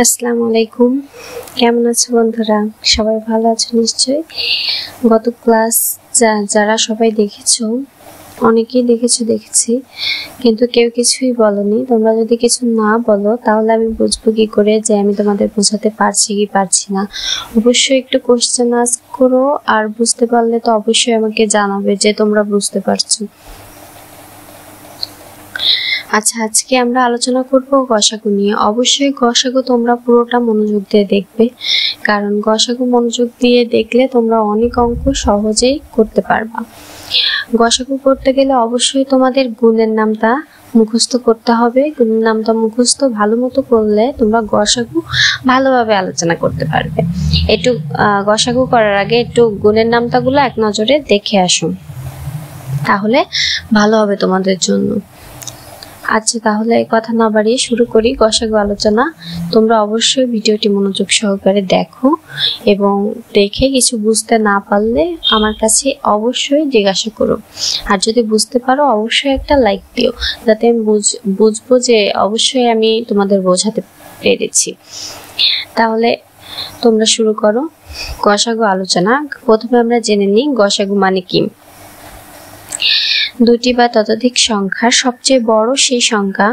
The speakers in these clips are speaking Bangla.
আসসালামু আলাইকুম। কেমন আছো বন্ধুরা? সবাই ভালো আছো নিশ্চয়ই। গত ক্লাস যারা সবাই দেখেছো, অনেকেই দেখেছি, কিন্তু কেউ কিছুই বলনি। তোমরা যদি কিছু না বলো তাহলে আমি বুঝবো কি করে যে আমি তোমাদের বোঝাতে পারছি কি পারছি না। অবশ্যই একটু কোশ্চেন আস্ক করো, আর বুঝতে পারলে তো অবশ্যই আমাকে জানাবে যে তোমরা বুঝতে পারছো। আচ্ছা, আজকে আমরা আলোচনা করব গসাগু নিয়ে। অবশ্যই গসাগু তোমরা পুরোটা মনোযোগ দিয়ে দেখবে, কারণ গসাগু মনোযোগ দিয়ে দেখলে তোমরা অনেক অঙ্ক সহজেই করতে পারবা। গসাগু করতে গেলে অবশ্যই তোমাদের গুণের নামটা মুখস্থ করতে হবে। গুণের নামটা মুখস্থ ভালো মতো করলে তোমরা গসাগু ভালোভাবে আলোচনা করতে পারবে। একটু গসাগু করার আগে একটু গুণের নামটাগুলো এক নজরে দেখে আসুন, তাহলে ভালো হবে তোমাদের জন্য। আচ্ছা, তাহলে এই কথা না বাড়িয়ে শুরু করি গসাগু আলোচনা। তোমরা অবশ্যই ভিডিওটি মনোযোগ সহকারে দেখো, এবং দেখে কিছু বুঝতে না পারলে আমার কাছে অবশ্যই জিজ্ঞাসা করো। আর যদি বুঝতে পারো অবশ্যই একটা লাইক দিও, যাতে আমি বুঝবো যে অবশ্যই আমি তোমাদের বোঝাতে পেরেছি। তাহলে তোমরা শুরু করো গসাগু আলোচনা। প্রথমে আমরা জেনে নিই গসাগু মানে কি। দুটি বা ততোধিক সংখ্যার সবচেয়ে বড় সেই সংখ্যা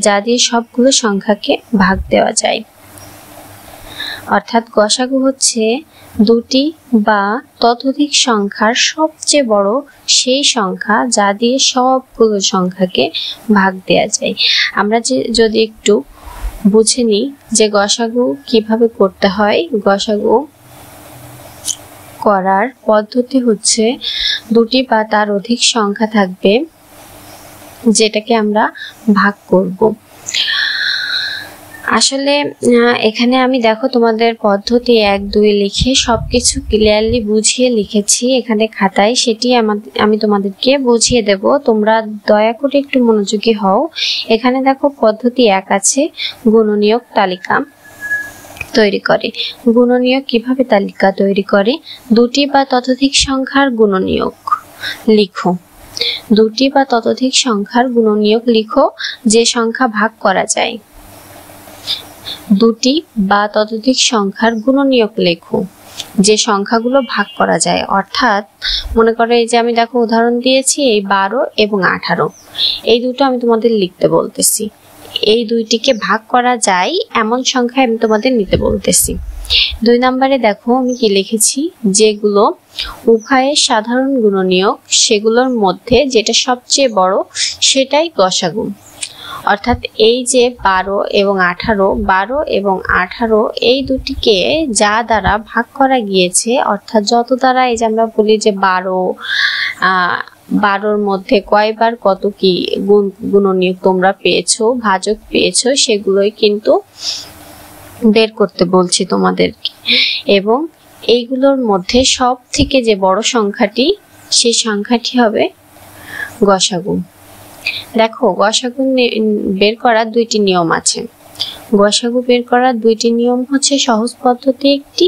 যা দিয়ে সবগুলো সংখ্যাকে ভাগ দেওয়া যায়। অর্থাৎ গসাগু হচ্ছে দুটি বা ততোধিক সংখ্যার সবচেয়ে বড় সেই সংখ্যা যা দিয়ে সবগুলো সংখ্যাকে ভাগ দেওয়া যায়। আমরা যদি একটু বুঝে নিই যে গসাগু কিভাবে করতে হয়। গসাগু করার পদ্ধতি হচ্ছে দুটি বা তার অধিক সংখ্যা থাকবে যেটাকে আমরা ভাগ করব। আসলে এখানে আমি দেখো তোমাদের পদ্ধতি 1, 2 লিখে সবকিছু ক্লিয়ারলি বুঝিয়ে লিখেছি এখানে খাতায়, সেটি আমি তোমাদেরকে বুঝিয়ে দেব। তোমরা দয়া করে একটু মনোযোগী হও। এখানে দেখো পদ্ধতি 1 আছে, গুণনীয়ক তালিকা তৈরি করে। গুণনীয়ক কিভাবে তালিকা তৈরি করে? দুটি বা ততোধিক সংখ্যার গুণনীয়ক লিখো। দুটি বা ততোধিক সংখ্যার গুণনীয়ক লিখো যে সংখ্যা ভাগ করা যায়। দুটি বা ততোধিক সংখ্যার গুণনীয়ক লেখো যে সংখ্যাগুলো ভাগ করা যায়। অর্থাৎ মনে করো এই যে আমি দেখো উদাহরণ দিয়েছি, এই 12 এবং 18, এই দুটো আমি তোমাদের লিখতে বলতেছি। এই দুইটিকে ভাগ করা যায় এমন সংখ্যা আমি তোমাদের নিতে বলতেছি। 2 নম্বরে দেখো আমি কি লিখেছি, যেগুলো উভয়ের সাধারণ গুণনীয়ক সেগুলোর মধ্যে যেটা সবচেয়ে বড় সেটাই গসাগু। অর্থাৎ এই যে 12 এবং 18 এই দুটিকে যা দ্বারা ভাগ করা গিয়েছে, অর্থাৎ যত দ্বারা এই যে আমরা বলি যে 12 মধ্যে কয়বার কত কি গুণনীয়ক তোমরা পেয়েছো, ভাজক পেয়েছো, সেগুলোই কিন্তু বের করতে বলছি তোমাদেরকে। এবং এইগুলোর মধ্যে সব থেকে যে বড় সংখ্যাটি, সেই সংখ্যাটি হবে গসাগু। দেখো গসাগু বের করার 2টি নিয়ম আছে। গসাগু বের করার 2টি নিয়ম হচ্ছে সহজ পদ্ধতি একটি,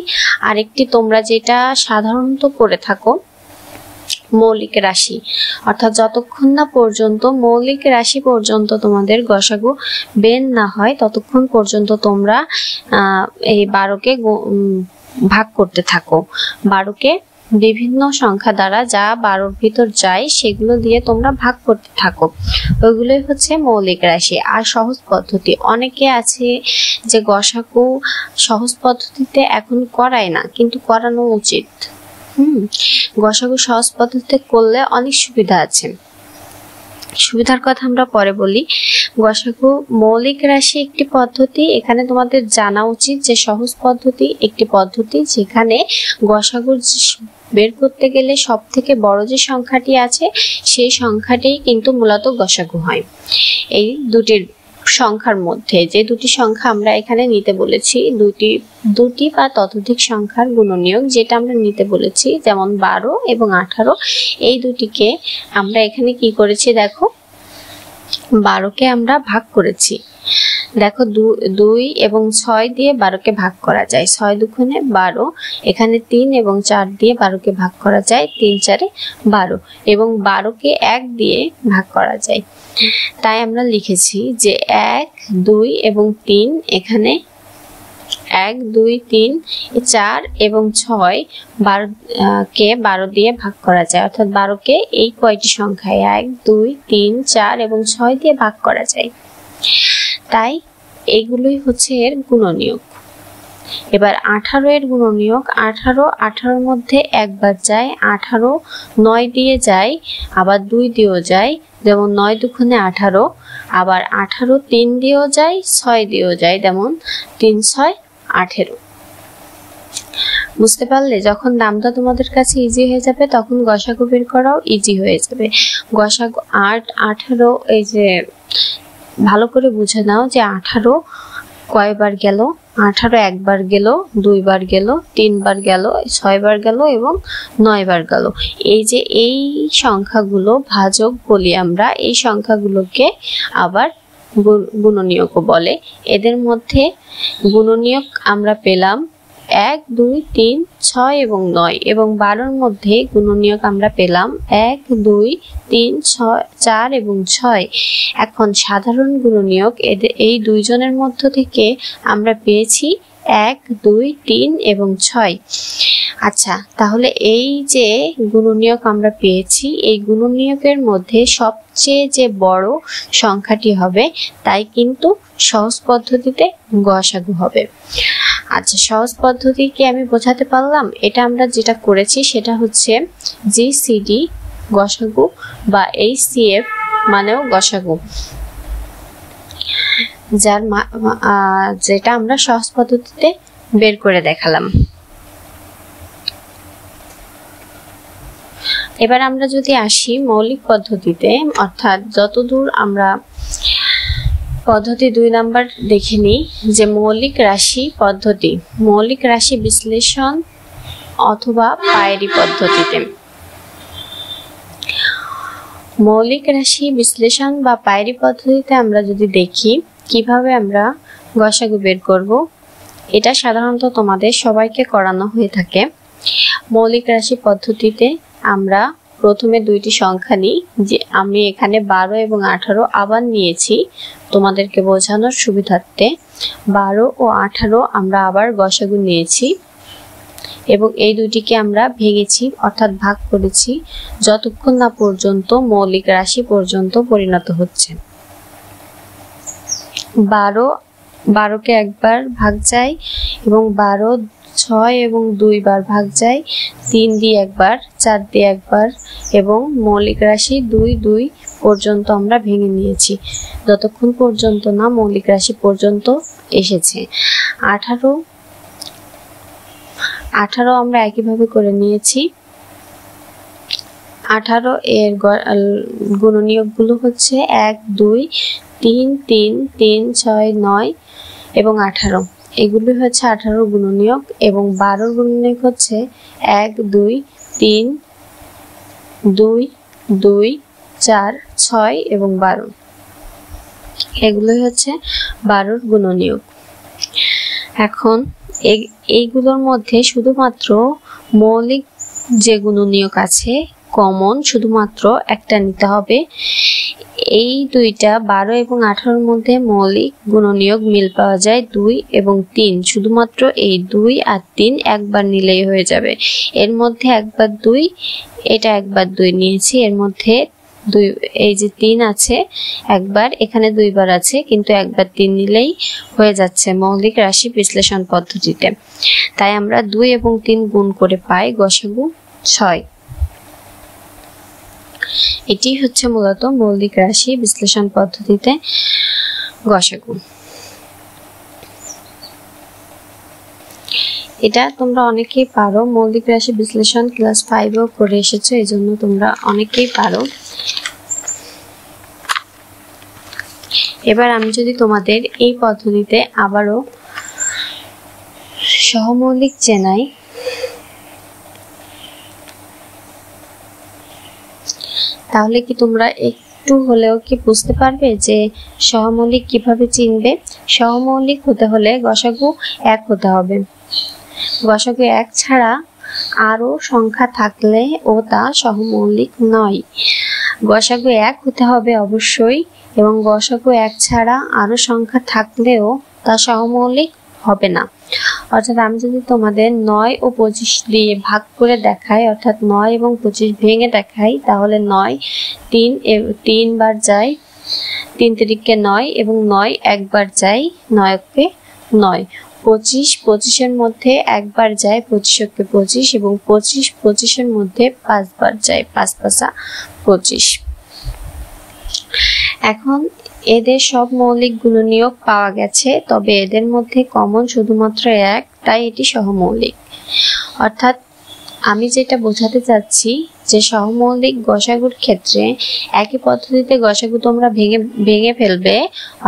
আর একটি তোমরা যেটা সাধারণত করে থাকো মৌলিক রাশি। অর্থাৎ যতক্ষণ না পর্যন্ত মৌলিক রাশি পর্যন্ত তোমাদের গসাগু বের না হয় ততক্ষণ পর্যন্ত তোমরা এই 12কে ভাগ করতে থাকো। 12কে বিভিন্ন সংখ্যা দ্বারা যা 12-র ভিতর যায় সেগুলো দিয়ে তোমরা ভাগ করতে থাকো। ওইগুলোই হচ্ছে মৌলিক রাশি। আর সহজ পদ্ধতি, অনেকে আছে যে গসাগু সহজ পদ্ধতিতে এখন করায় না, কিন্তু করানো উচিত। গসাগু সহজ পদ্ধতিতে করলে অনেক সুবিধা আছে। সুবিধার কথা আমরা পরে বলি। গসাগু মৌলিক রাশি একটি পদ্ধতি। এখানে তোমাদের জানা উচিত যে সহজ পদ্ধতি একটি পদ্ধতি যেখানে গসাগু বের করতে গেলে সব থেকে বড় যে সংখ্যাটি আছে সেই সংখ্যাটি কিন্তু মূলত গসাগু হয়। এই দুটির সংখ্যার মধ্যে যে দুটি সংখ্যা আমরা এখানে নিতে বলেছি, দুটি বা ততোধিক সংখ্যার গুণনীয়ক যেটা আমরা নিতে বলেছি, যেমন 12 এবং 18, এই দুটিকে আমরা এখানে কি করেছি, দেখো 12কে আমরা ভাগ করেছি। দেখো 2 এবং 6 দিয়ে 12কে ভাগ করা যায়, 6 দুগুণে 12। এখানে 3 এবং 4 দিয়ে 12কে ভাগ করা যায়, 3 4-এ 12, এবং 12কে 1 দিয়ে ভাগ করা যায়। তাই আমরা লিখেছি যে 1, 2 এবং 3 এখানে 1 2 3 4 এবং 6 12 কে 12 দিয়ে ভাগ করা যায়, অর্থাৎ 12 কে এই কয়টি সংখ্যায় 1 2 3 4 এবং 6 দিয়ে ভাগ করা যায়। তাই এগুলোই হচ্ছে এর গুণনীয়ক। এবার 18 এর গুণনীয়ক, 18 মধ্যে একবার যায়, 18 9 দিয়ে যায়, আবার 2 দিয়েও যায়, যেমন 9 দুগুণে 18, আবার 18 3 দিয়েও যায়, 6 দিয়েও যায়, যেমন 3 6 18। বুঝতে পারলে? যখন দামটা তোমাদের কাছে ইজি হয়ে যাবে তখন গসাগু বের করাও ইজি হয়ে যাবে। গসাগু 8 18, এই যে ভালো করে বুঝে নাও যে 18 কয়বার গেল। 18 একবার গেল, 2 বার গেল, 3 বার গেল, 6 বার গেল এবং 9 বার গেল। এই যে এই সংখ্যাগুলো ভাজক বলি আমরা, এই সংখ্যাগুলোকে আবার গুণনীয়কও বলে। এদের মধ্যে গুণনীয়ক আমরা পেলাম 1 2 3 6 এবং 9, এবং 12 মধ্যে গুণনীয়ক আমরা পেলাম 1 2 3 6 4 এবং 6। এখন সাধারণ গুণনীয়ক এই দুইজনের মধ্য থেকে আমরা পেয়েছি 1 2 3 এবং 6। আচ্ছা, তাহলে এই যে গুণনীয়ক আমরা পেয়েছি, এই গুণনীয়কের মধ্যে সবচেয়ে যে বড় সংখ্যাটি হবে তাই কিন্তু সহজ পদ্ধতিতে গসাগু হবে। আচ্ছা, সহজ পদ্ধতি কি আমি বোঝাতে পারলাম? এটা আমরা যেটা করেছি সেটা হচ্ছে জিসিডি গসাগু বা এইচসিএফ মানেও গসাগু, যার যেটা আমরা সহজ পদ্ধতিতে বের করে দেখালাম। এবার আমরা যদি আসি মৌলিক পদ্ধতিতে, অর্থাৎ যতদূর আমরা পদ্ধতি 2 নাম্বার দেখে নিই, যে মৌলিক রাশি পদ্ধতি, মৌলিক রাশি বিশ্লেষণ অথবা পায়েরি পদ্ধতিতে। মৌলিক রাশি বিশ্লেষণ বা পায়েরি পদ্ধতিতে আমরা যদি দেখি কিভাবে আমরা গসাগু বের করব, এটা সাধারণত তোমাদের সবাইকে করানো হয়ে থাকে। মৌলিক রাশি পদ্ধতিতে আমরা প্রথমে দুইটি সংখ্যা নিই, যে আমি এখানে 12 এবং 18 আবার নিয়েছি তোমাদেরকে বোঝানোর সুবিধার্থে। 12 ও 18 আমরা আবার গসাগু নিয়েছি এবং এই দুটিকে আমরা ভেঙেছি, অর্থাৎ ভাগ করেছি, যতক্ষণ না পর্যন্ত মৌলিক রাশি পর্যন্ত পরিণত হচ্ছে। 12 কে একবার ভাগ যায় এবং 12 6 এবং 2 বার ভাগ যায়, 3 দিয়ে একবার, 4 দিয়ে একবার, এবং মৌলিক রাশি 2 2 পর্যন্ত আমরা ভেঙে নিয়েছি, যতক্ষণ পর্যন্ত না মৌলিক রাশি পর্যন্ত এসেছে। 18 আমরা একইভাবে করে নিয়েছি। 18 এর গুণনীয়কগুলো হচ্ছে 1 2 3 3 3 6 9 এবং 18। এগুলি হচ্ছে 18 গুণনীয়ক, এবং 12 গুণনীয়ক হচ্ছে 1 2 3 2 2 4 6 এবং 12। এগুলোই হচ্ছে 12 গুণনীয়ক। এখন এইগুলোর মধ্যে শুধুমাত্র মৌলিক যে গুণনীয়ক আছে, কমন শুধুমাত্র একটা নিতে হবে। এই দুইটা 12 এবং 18 মধ্যে মৌলিক গুণনীয়ক মিল পাওয়া যায় 2 এবং 3, শুধুমাত্র এই 2 আর 3 একবার নিলেই হয়ে যাবে। এর মধ্যে একবার 2, এটা একবার 2 নিয়েছি, এর মধ্যে 2, এই যে 3 আছে একবার, এখানে 2 বার আছে, কিন্তু একবার 3 নিলেই হয়ে যাচ্ছে মৌলিক রাশি বিশ্লেষণ পদ্ধতিতে। তাই আমরা 2 এবং 3 গুণ করে পাই গসাগু 6। এটি হচ্ছে মূলত মৌলিক রাশি বিশ্লেষণ পদ্ধতিতে গসাগু। এটা তোমরা অনেকেই পারো, মৌলিক রাশি বিশ্লেষণ ক্লাস 5-এও করে এসেছো, এই জন্য তোমরা অনেকেই পারো। এবার আমি যদি তোমাদের এই পদ্ধতিতে আবারও সহমৌলিক চেনাই, তাহলে কি তোমরা একটু হলেও কি বুঝতে পারবে যে সহমৌলিক কিভাবে চিনবে? সহমৌলিক হতে হলে গসাগু 1 হতে হবে। গসাগু 1 ছাড়া আরো সংখ্যা থাকলে ও তা সহমৌলিক নয়। গসাগু 1 হতে হবে অবশ্যই, এবং গসাগু 1 ছাড়া আরো সংখ্যা থাকলেও তা সহমৌলিক হবে না। অর্থাৎ আমি যদি তোমাদের 9 ও 25 দিয়ে ভাগ করে দেখাই, অর্থাৎ 9 এবং 25 ভেঙে দেখাই, তাহলে 9 3 বার যায়, 3 তিরিকে 9 এবং 9 একবার যায়, 9 কে 9। 25 এর মধ্যে একবার যায়, 25 কে 25 এবং 25 এর মধ্যে 5 বার যায়, 5 5 25। এখন এদের সব মৌলিক গুণনীয়ক পাওয়া গেছে, তবে এদের মধ্যে কমন শুধুমাত্র 1, তাই এটি সহমৌলিক। অর্থাৎ আমি যেটা বোঝাতে চাচ্ছি যে সহমৌলিক গসাগুর ক্ষেত্রে একই পদ্ধতিতে গসাগু তোমরা ভেঙে ফেলবে,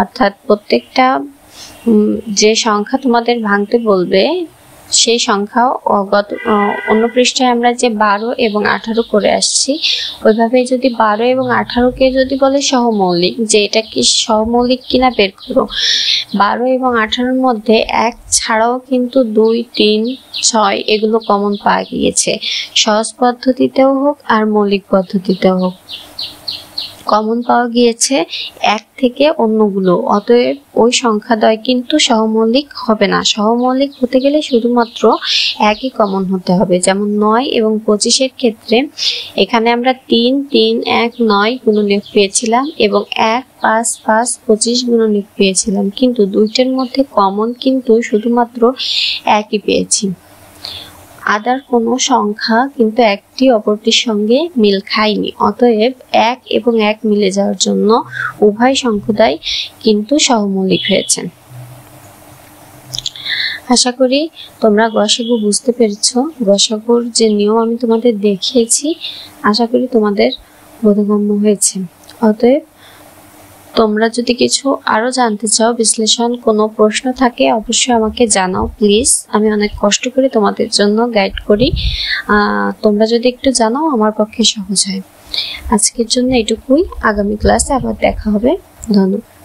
অর্থাৎ প্রত্যেকটা যে সংখ্যা তোমাদের ভাঙতে বলবে সেই সংখ্যা অন্য পৃষ্ঠায় আমরা যে 12 এবং 18 করে আসছি, ওইভাবে যদি 12 এবং 18কে যদি বলে সহমৌলিক, যে এটা কি সহমৌলিক কিনা বের করো। 12 এবং 18-র মধ্যে 1 ছাড়াও কিন্তু 2, 3, 6 এগুলো কমন পাওয়া গিয়েছে, সহজ পদ্ধতিতেও হোক আর মৌলিক পদ্ধতিতেও হোক কমন পাওয়া গিয়েছে 1 থেকে অন্যগুলো। অতএব ওই সংখ্যাদ্বয় কিন্তু সহমৌলিক হবে না। সহমৌলিক হতে গেলে শুধুমাত্র একই কমন হতে হবে। যেমন 9 এবং 25-এর ক্ষেত্রে এখানে আমরা 3, 3, 1, 9 গুণনীয়ক পেয়েছিলাম এবং 1, 5, 5, 25 গুণনীয়ক পেয়েছিলাম, কিন্তু দুইটার মধ্যে কমন কিন্তু শুধুমাত্র একই পেয়েছি। আদার কোনো সংখ্যা কিন্তু একটি অপরটির সঙ্গে মিল খায়নি। অতএব 1 এবং 1 মিলে যাওয়ার জন্য উভয় সংখ্যাদ্বয় কিন্তু সহমৌলিক হয়েছে। আশা করি তোমরা গসাগু বুঝতে পেরেছো। গসাগুর যে নিয়ম আমি তোমাদের দেখিয়েছি, আশা করি তোমাদের বোধগম্য হয়েছে। অতএব তোমরা যদি কিছু আরো জানতে চাও, বিশ্লেষণ কোনো প্রশ্ন থাকে, অবশ্যই আমাকে জানাও প্লিজ। আমি অনেক কষ্ট করে তোমাদের জন্য গাইড করি। তোমরা যদি একটু জানাও আমার পক্ষে সহজ হয়। আজকের জন্য এটুকুই, আগামী ক্লাসে আবার দেখা হবে। ধন্যবাদ।